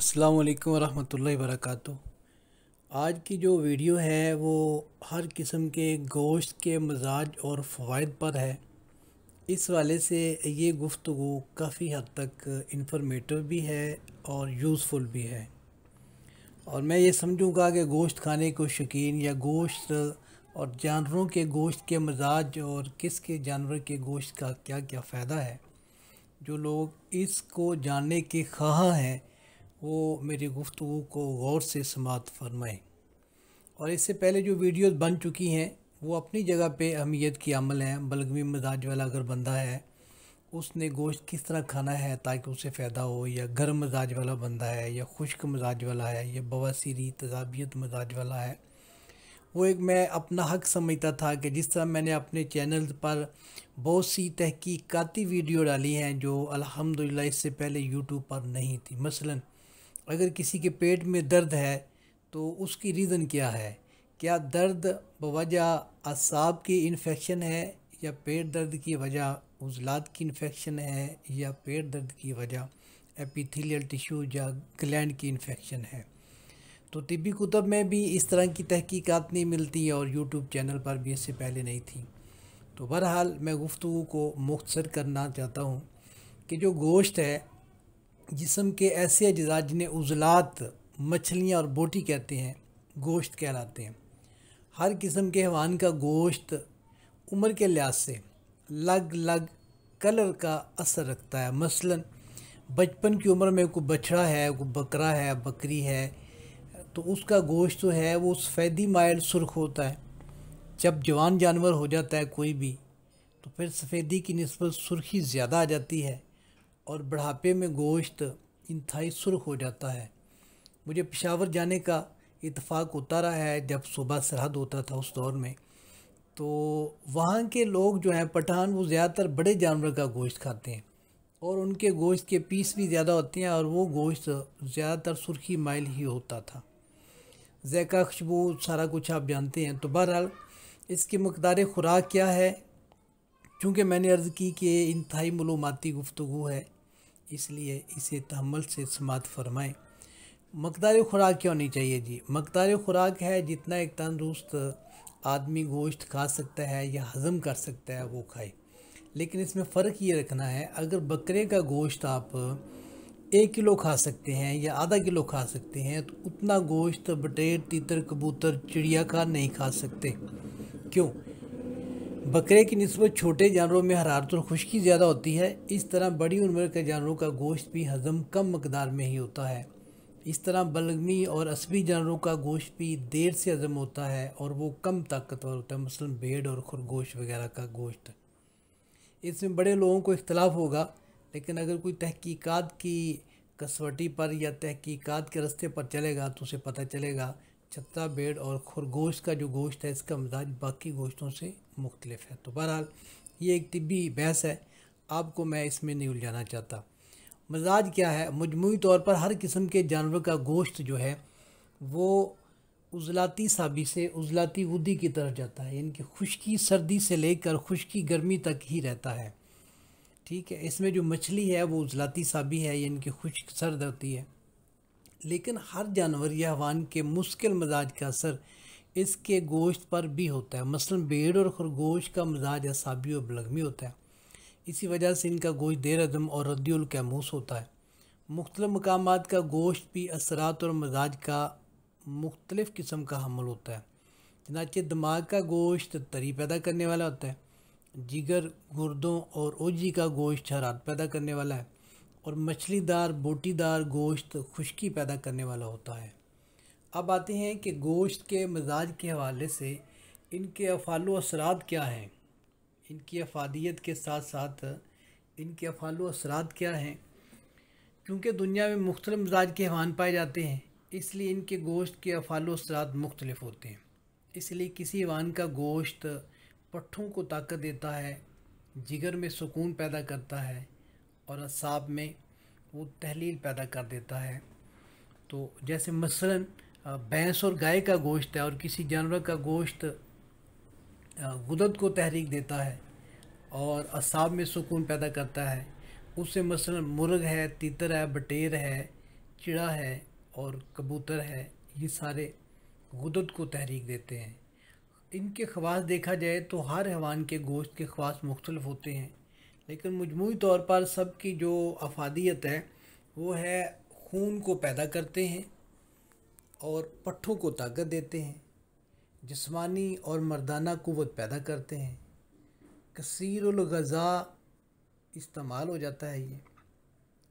अस्सलाम वालेकुम रहमतुल्लाहि वबरकातुहू। आज की जो वीडियो है वो हर किस्म के गोश्त के मज़ाज और फ़वाइद पर है। इस वाले से ये गुफ्तगू काफ़ी हद तक इन्फॉर्मेटिव भी है और यूज़फुल भी है। और मैं ये समझूंगा कि गोश्त खाने को शौकीन या गोश्त और जानवरों के गोश्त के मज़ाज और किसके जानवर के गोश्त का क्या क्या फ़ायदा है, जो लोग इसको जानने के ख़्वाह हैं वो मेरी गुफ्तगू को गौर से समाअत फरमाएँ। और इससे पहले जो वीडियोस बन चुकी हैं वो अपनी जगह पे अहमियत की अमल हैं। बलगमी मिजाज वाला अगर बंदा है, उसने गोश्त किस तरह खाना है ताकि उसे फ़ायदा हो, या गर्म मिजाज वाला बंदा है, या खुश्क मिजाज वाला है, या बवासीरी तजाबियत मिजाज वाला है, वो एक मैं अपना हक़ समझता था कि जिस तरह मैंने अपने चैनल पर बहुत सी तहकीकाती वीडियो डाली हैं जो अल्हम्दुलिल्लाह इससे पहले यूट्यूब पर नहीं थी। मसलन अगर किसी के पेट में दर्द है तो उसकी रीज़न क्या है, क्या दर्द बवजह असाब की इन्फेक्शन है, या पेट दर्द की वजह उज़लात की इन्फेक्शन है, या पेट दर्द की वजह एपिथेलियल टिश्यू या ग्लैंड की इन्फेक्शन है। तो तिब्बी कुतब में भी इस तरह की तहकीकात नहीं मिलती और यूट्यूब चैनल पर भी इससे पहले नहीं थी। तो बहरहाल मैं गुफ्तगू को मुख्तसर करना चाहता हूँ कि जो गोश्त है, जिस्म के ऐसे अज्जा जिन्हें उज़लात, मछलियाँ और बोटी कहते हैं, गोश्त कहलाते हैं। हर किस्म के हैवान का गोश्त उम्र के लिहाज से अलग अलग कलर का असर रखता है। मसलन बचपन की उम्र में कोई बछड़ा है, कोई बकरा है, बकरी है, तो उसका गोश्त जो है वो सफ़ेदी माइल सुर्ख होता है। जब जवान जानवर हो जाता है कोई भी, तो फिर सफ़ेदी की निस्बत सुर्खी ज़्यादा आ जाती है और बुढ़ापे में गोश्त इंतहाई सुर्ख हो जाता है। मुझे पेशावर जाने का इत्तेफाक होता रहा है जब सुबह सरहद होता था उस दौर में। तो वहाँ के लोग जो हैं पठान, वो ज़्यादातर बड़े जानवर का गोश्त खाते हैं और उनके गोश्त के पीस भी ज़्यादा होते हैं और वो गोश्त ज़्यादातर सुर्खी माइल ही होता था। ज़ायका, खुशबू, सारा कुछ आप जानते हैं। तो बहरहाल इसकी मकदार खुराक क्या है, चूँकि मैंने अर्ज़ की कि इंतहाई मालूमाती गुफ्तगू है, इसलिए इसे तहम्मुल से समाअत फरमाएँ। मकदार खुराक क्या होनी चाहिए जी? मकदार खुराक है जितना एक तंदुरुस्त आदमी गोश्त खा सकता है या हज़म कर सकता है वो खाए। लेकिन इसमें फ़र्क ये रखना है, अगर बकरे का गोश्त आप 1 किलो खा सकते हैं या आधा किलो खा सकते हैं, तो उतना गोश्त बटेर, तीतर, कबूतर, चिड़िया का नहीं खा सकते। क्यों? बकरे की निस्बत छोटे जानवरों में हरारत और खुश्की ज़्यादा होती है। इस तरह बड़ी उम्र के जानवरों का गोश्त भी हज़म कम मकदार में ही होता है। इस तरह बलगमी और असबी जानवरों का गोश्त भी देर से हज़म होता है और वो कम ताकतवर होता है। मसलन भेड़ और खरगोश वगैरह का गोश्त, इसमें बड़े लोगों को इख्तलाफ होगा, लेकिन अगर कोई तहकीकात की कसवटी पर या तहकीकात के रास्ते पर चलेगा तो उसे पता चलेगा छत्ता, भेड़ और खरगोश का जो गोश्त है इसका मिजाज बाकी गोश्तों से मुख्तलिफ है। तो बहरहाल ये एक तिब्बी बहस है, आपको मैं इसमें नहीं उलझाना चाहता। मिजाज क्या है? मजमूई तौर पर हर किस्म के जानवर का गोश्त जो है वो उज़लाती साबी से उज़लाती गुद्दी की तरफ जाता है, यानी कि खुश्की सर्दी से लेकर खुश्की गर्मी तक ही रहता है। ठीक है, इसमें जो मछली है वो उज़लाती साबी है, यानी कि खुश्क सर्द होती है। लेकिन हर जानवर या हवान के मुश्किल मिजाज का असर इसके गोश्त पर भी होता है। मसलन भेड़ और खरगोश का मिजाज असाबी और बलगमी होता है, इसी वजह से इनका गोश्त देर हज़म और रद्दुल कैमूस होता है। मुख्तलिफ़ मकामात का गोश्त भी असरात और मिजाज का मुख्तलिफ़ किस्म का हमल होता है। चनाचे दिमाग का गोश्त तरी पैदा करने वाला होता है, जिगर, गुर्दों और ओजी का गोश्त हरारत पैदा करने वाला है, और मछलीदार बोटीदार गोश्त खुश्की पैदा करने वाला होता है। अब आते हैं कि गोश्त के मिजाज के हवाले से इनके अफ़ालो असरात क्या हैं, इनकी अफादियत के साथ साथ इनके अफ़ालो असरात क्या हैं। क्योंकि दुनिया में मुख्तलिफ़ मिजाज के हैवान पाए जाते हैं, इसलिए इनके गोश्त के अफ़ालो असरात मुख्तलिफ़ होते हैं। इसलिए किसी हैवान का गोश्त पट्ठों को ताकत देता है, जिगर में सुकून पैदा करता है, और असाब में वो तहलील पैदा कर देता है। तो जैसे मसलन भैंस और गाय का गोश्त है, और किसी जानवर का गोश्त गुदत को तहरीक देता है और असाब में सुकून पैदा करता है। उससे मसलन मुर्ग है, तीतर है, बटेर है, चिड़ा है और कबूतर है, ये सारे गुदत को तहरीक देते हैं। इनके ख़वास देखा जाए तो हर हैवान के गोश्त के ख़वास मुख्तलिफ होते हैं, लेकिन मजमूई तौर पर सबकी जो अफादियत है वो है खून को पैदा करते हैं और पट्ठों को ताकत देते हैं, जिस्मानी और मर्दाना क़ुव्वत पैदा करते हैं, कसीरुल ग़ज़ा इस्तेमाल हो जाता है ये।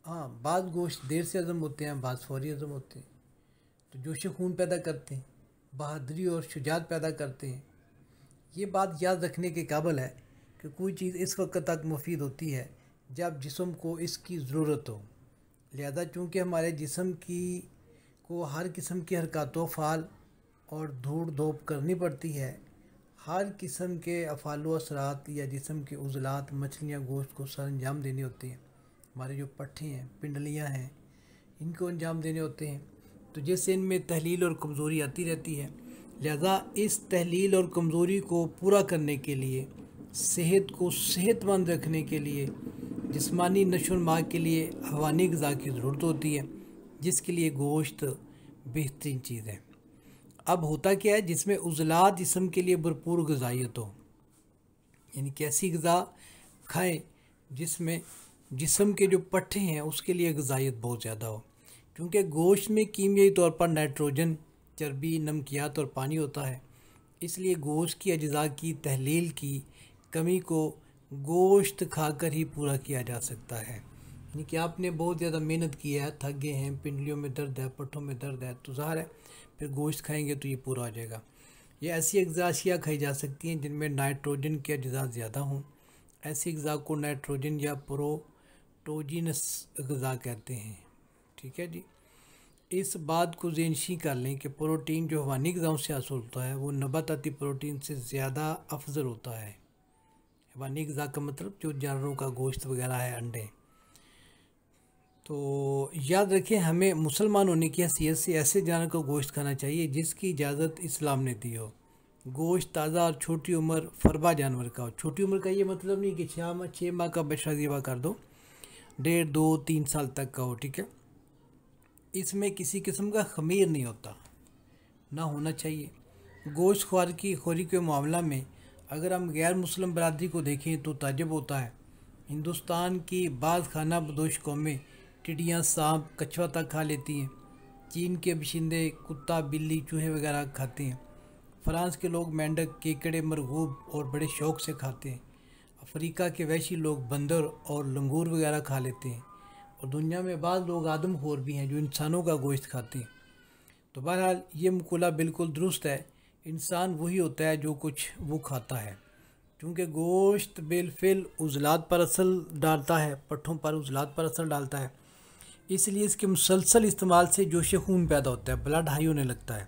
हाँ, बाद गोश्त देर से हज़म होते हैं, बाद फौरी हज़म होते हैं। तो जोश खून पैदा करते हैं, बहादुरी और शुजात पैदा करते हैं। ये बात याद रखने के काबिल है कि कोई चीज़ इस वक्त तक मुफीद होती है जब जिस्म को इसकी ज़रूरत हो। लिहाजा चूँकि हमारे जिस्म की को हर किस्म की हरकत फ़ाल और धूड़ धोप करनी पड़ती है, हर किस्म के अफ़ालो असरात या जिस्म के उज़लात मछलियाँ गोश्त को सर अंजाम देने होते हैं। हमारे जो पट्ठे हैं, पिंडलियाँ हैं, इनको अंजाम देने होते हैं। तो जैसे इनमें तहलील और कमज़ोरी आती रहती है, लिहाजा इस तहलील और कमज़ोरी को पूरा करने के लिए, सेहत को सेहतमंद रखने के लिए, जिस्मानी नशोनुमा के लिए हवानी ग़िज़ा की ज़रूरत होती है, जिसके लिए गोश्त बेहतरीन चीज़ है। अब होता क्या है, जिसमें उज़लात जिस्म के लिए भरपूर ग़िज़ाइयत हो, यानी कैसी ग़िज़ा खाएं जिसमें जिस्म के जो पट्ठे हैं उसके लिए ग़िज़ाइयत बहुत ज़्यादा हो। क्योंकि गोश्त में कीमियाई तौर पर नाइट्रोजन, चर्बी, नमकियात और पानी होता है, इसलिए गोश्त की अज्जा की तहलील की कमी को गोश्त खाकर ही पूरा किया जा सकता है। यानी कि आपने बहुत ज़्यादा मेहनत की है, थक गए हैं, पिंडलियों में दर्द है, पट्ठों में दर्द है, तो ज़ाहिर है फिर गोश्त खाएंगे तो ये पूरा हो जाएगा। ये ऐसी अज्जा खाई जा सकती हैं जिनमें नाइट्रोजन के अज्जा ज़्यादा हों। ऐसी अज्जा को नाइट्रोजन या प्रोटोजीनस ग़िज़ा कहते हैं। ठीक है जी। इस बात को ज़हनशी कर लें कि प्रोटीन जो हवानी ग़िज़ाओं से हासिल होता है वो नबाताती प्रोटीन से ज़्यादा अफजल होता है। हवानी ग़िज़ा का मतलब जो जानवरों का गोश्त वगैरह है, अंडे। तो याद रखें, हमें मुसलमान होने की हैसियत से ऐसे जानवर का गोश्त खाना चाहिए जिसकी इजाज़त इस्लाम ने दी हो। गोश्त ताज़ा और छोटी उम्र फरबा जानवर का हो। छोटी उम्र का ये मतलब नहीं कि 6 माह का बछड़ा ज़िबा कर दो, 1.5, 2, 3 साल तक का हो। ठीक है, इसमें किसी किस्म का ख़मीर नहीं होता, ना होना चाहिए। गोश्त खोरी के मामला में अगर हम गैर मुस्लिम बरादरी को देखें तो ताज्जुब होता है। हिंदुस्तान की बाज़ खाना बदोश कौमें टिड्डियाँ, सांप, कछुआ तक खा लेती हैं। चीन के बाशिंदे कुत्ता, बिल्ली, चूहे वगैरह खाते हैं। फ्रांस के लोग मेंढक, केकड़े, मरगूब और बड़े शौक़ से खाते हैं। अफ्रीका के वैशी लोग बंदर और लंगूर वगैरह खा लेते हैं। और दुनिया में बाज़ लोग आदमखोर भी हैं जो इंसानों का गोश्त खाते हैं। तो बहरहाल ये मुक़ोला बिल्कुल दुरुस्त है, इंसान वही होता है जो कुछ वो खाता है। क्योंकि गोश्त बिलफिल उज़लात पर असर डालता है, पट्ठों पर उज़लात पर असर डालता है, इसलिए इसके मुसलसल इस्तेमाल से जोश खून पैदा होता है, ब्लड हाई होने लगता है,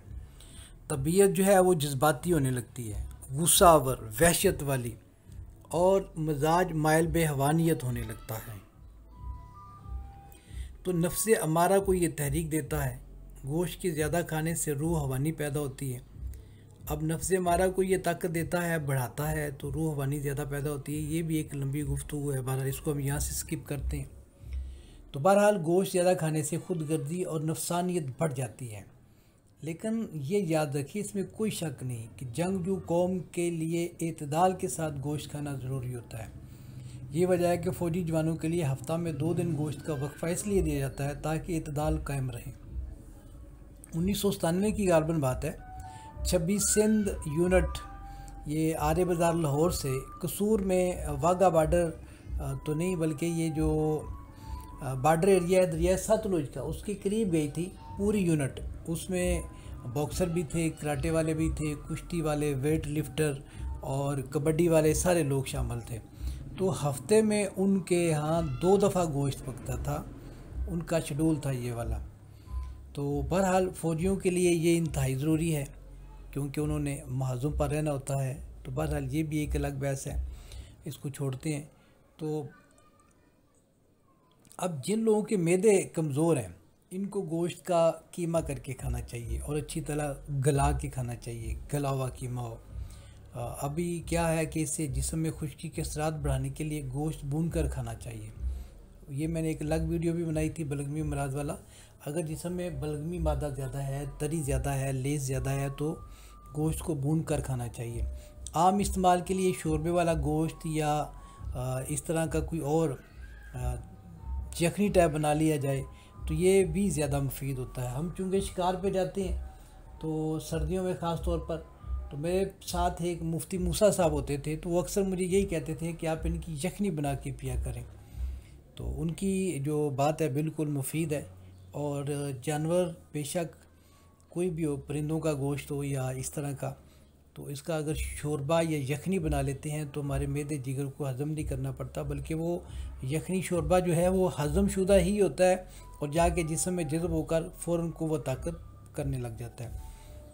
तबीयत जो है वो जज्बाती होने लगती है, गुस्सावर, वहशत वाली, और मिजाज माइल बेहवानियत होने लगता है। तो नफ्स अमारा को ये तहरीक देता है। गोश्त के ज़्यादा खाने से रूह हवानी पैदा होती है। अब नफ्स अमारा को ये ताकत देता है, बढ़ाता है, तो रूह हवानी ज़्यादा पैदा होती है। ये भी एक लंबी गुफ्तगू है, बहरहाल इसको हम यहाँ से स्किप करते हैं। तो बहरहाल गोश्त ज़्यादा खाने से खुदगर्जी और नफसानियत बढ़ जाती है। लेकिन ये याद रखिए, इसमें कोई शक नहीं कि जंगजू कौम के लिए एतदाल के साथ गोश्त खाना ज़रूरी होता है। ये वजह है कि फ़ौजी जवानों के लिए हफ्ता में 2 दिन गोश्त का वक्फा इसलिए दिया जाता है ताकि एतदाल कायम रहे। 1997 की गालबन बात है, 26 सिंध यूनिट ये आर्य बाज़ार लाहौर से कसूर में वाघा बॉर्डर तो नहीं बल्कि ये जो बॉर्डर एरिया है दरिया सतलुज का, उसके करीब गई थी पूरी यूनिट। उसमें बॉक्सर भी थे, कराटे वाले भी थे, कुश्ती वाले, वेट लिफ्टर और कबड्डी वाले सारे लोग शामिल थे। तो हफ्ते में उनके यहाँ 2 दफ़ा गोश्त पकता था, उनका शेड्यूल था ये वाला। तो बहरहाल फ़ौजियों के लिए ये इंतहाई ज़रूरी है क्योंकि उन्होंने महाज़ों पर रहना होता है। तो बहरहाल ये भी एक अलग बहस है, इसको छोड़ते हैं। तो अब जिन लोगों के मैदे कमज़ोर हैं इनको गोश्त का कीमा करके खाना चाहिए और अच्छी तरह गला के खाना चाहिए, गला हुआ कीमा हो। अभी क्या है कि इससे जिस्म में खुश्की के असरात बढ़ाने के लिए गोश्त भून कर खाना चाहिए। ये मैंने एक अलग वीडियो भी बनाई थी बलगमी अमराज वाला, अगर जिस्म में बलगमी मादा ज़्यादा है, तरी ज़्यादा है, लेस ज़्यादा है तो गोश्त को भून कर खाना चाहिए। आम इस्तेमाल के लिए शोरबे वाला गोश्त या इस तरह का कोई और यखनी टाइप बना लिया जाए तो ये भी ज़्यादा मुफीद होता है। हम चूँकि शिकार पे जाते हैं तो सर्दियों में ख़ास तौर पर, तो मेरे साथ एक मुफ्ती मूसा साहब होते थे, तो वो अक्सर मुझे यही कहते थे कि आप इनकी यखनी बना के पिया करें। तो उनकी जो बात है बिल्कुल मुफीद है। और जानवर बेशक कोई भी हो, परिंदों का गोश्त हो या इस तरह का, तो इसका अगर शोरबा या यखनी बना लेते हैं तो हमारे मैदे जिगर को हज़म नहीं करना पड़ता, बल्कि वो यखनी शोरबा जो है वो हज़म शुदा ही होता है और जाके जिस्म में जज़ब होकर फ़ौरन को वो ताकत करने लग जाता है,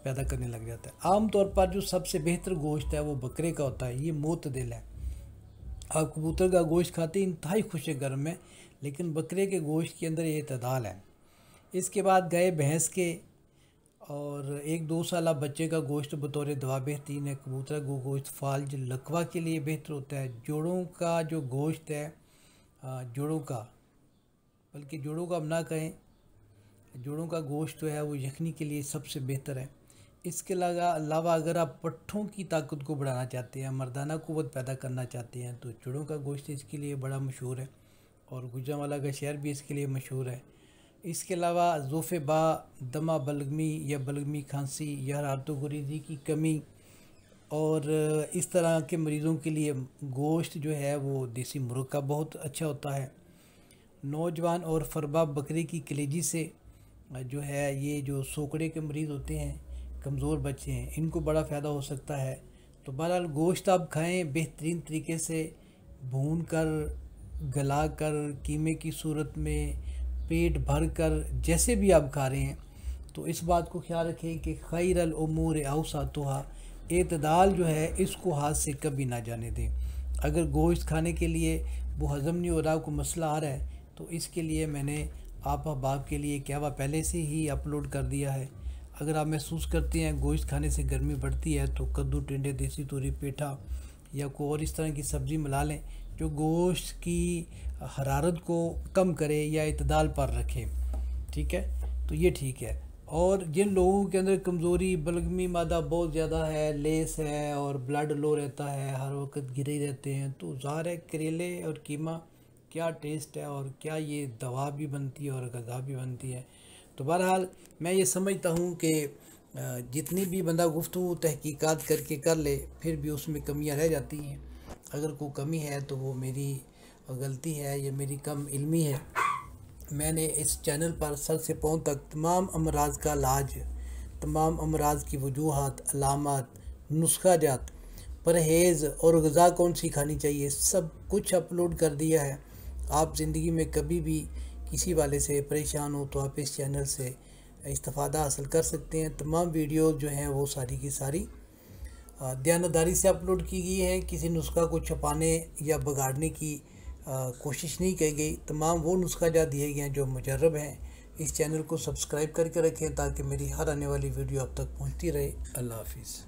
पैदा करने लग जाता है। आम तौर पर जो सबसे बेहतर गोश्त है वो बकरे का होता है, ये मोतदिल है। आप कबूतर का गोश्त खाते हैं इंतहाई खुश गर्म है, लेकिन बकरे के गोश्त के अंदर ये इतदाल है। इसके बाद गए भैंस के, और 1-2 साल बच्चे का गोश्त बतौर दवा बेहतरीन है। कबूतर का गोश्त फाल्ज लकवा के लिए बेहतर होता है। जोड़ों का जो गोश्त है, जोड़ों का, बल्कि जोड़ों का हम ना कहें, जोड़ों का गोश्त जो है वो यखनी के लिए सबसे बेहतर है। इसके अलावा अगर आप पट्ठों की ताकत को बढ़ाना चाहते हैं, मर्दाना क़ुव्वत पैदा करना चाहते हैं, तो जोड़ों का गोश्त इसके लिए बड़ा मशहूर है और गुजरांवाला का शहर भी इसके लिए मशहूर है। इसके अलावा ज़ोफ़े बा, दमा बलगमी या बलगमी खांसी या हरारतो गुरीदी की कमी और इस तरह के मरीज़ों के लिए गोश्त जो है वो देसी मुर्ग का बहुत अच्छा होता है। नौजवान और फरबा बकरी की कलेजी से जो है, ये जो सोकड़े के मरीज़ होते हैं, कमज़ोर बच्चे हैं, इनको बड़ा फ़ायदा हो सकता है। तो बहरहाल गोश्त आप खाएँ बेहतरीन तरीके से, भून कर, गला कर, कीमे की सूरत में, पेट भर कर, जैसे भी आप खा रहे हैं। तो इस बात को ख्याल रखें कि खैरुल उमूर औसातुहा, एतदाल जो है इसको हाथ से कभी ना जाने दें। अगर गोश्त खाने के लिए वो हज़म नहीं हो रहा, कोई मसला आ रहा है, तो इसके लिए मैंने आप अहबाब के लिए कहवा पहले से ही अपलोड कर दिया है। अगर आप महसूस करते हैं गोश्त खाने से गर्मी बढ़ती है तो कद्दू, टिंडे, देसी तूरी, पेठा या कोई और इस तरह की सब्ज़ी मिला लें जो गोश्त की हरारत को कम करे या इतदाल पर रखे। ठीक है, तो ये ठीक है। और जिन लोगों के अंदर कमज़ोरी, बलगमी मादा बहुत ज़्यादा है, लेस है और ब्लड लो रहता है, हर वक्त गिरे रहते हैं, तो ज़ाहिर है करेले और कीमा क्या टेस्ट है और क्या ये दवा भी बनती है और ग़ज़ा भी बनती है। तो बहरहाल मैं ये समझता हूँ कि जितनी भी बंदा गुफ्तगू तहकीकात करके कर ले, फिर भी उसमें कमियाँ रह जाती हैं। अगर कोई कमी है तो वो मेरी गलती है या मेरी कम इल्मी है। मैंने इस चैनल पर सर से पाँव तक तमाम अमराज का इलाज, तमाम अमराज की वजूहात, अलामात, नुस्खा जात, परहेज़ और ग़ज़ा कौन सी खानी चाहिए, सब कुछ अपलोड कर दिया है। आप ज़िंदगी में कभी भी किसी वाले से परेशान हो तो आप इस चैनल से इस्तिफ़ादा हासिल कर सकते हैं। तमाम वीडियो जो हैं वो सारी की सारी दयानतदारी से अपलोड की गई है। किसी नुस्खा को छुपाने या बिगाड़ने की कोशिश नहीं की गई। तमाम वो नुस्खा जा दिए गए हैं जो मुजर्रब हैं। इस चैनल को सब्सक्राइब करके रखें ताकि मेरी हर आने वाली वीडियो अब तक पहुंचती रहे। अल्लाह हाफिज़।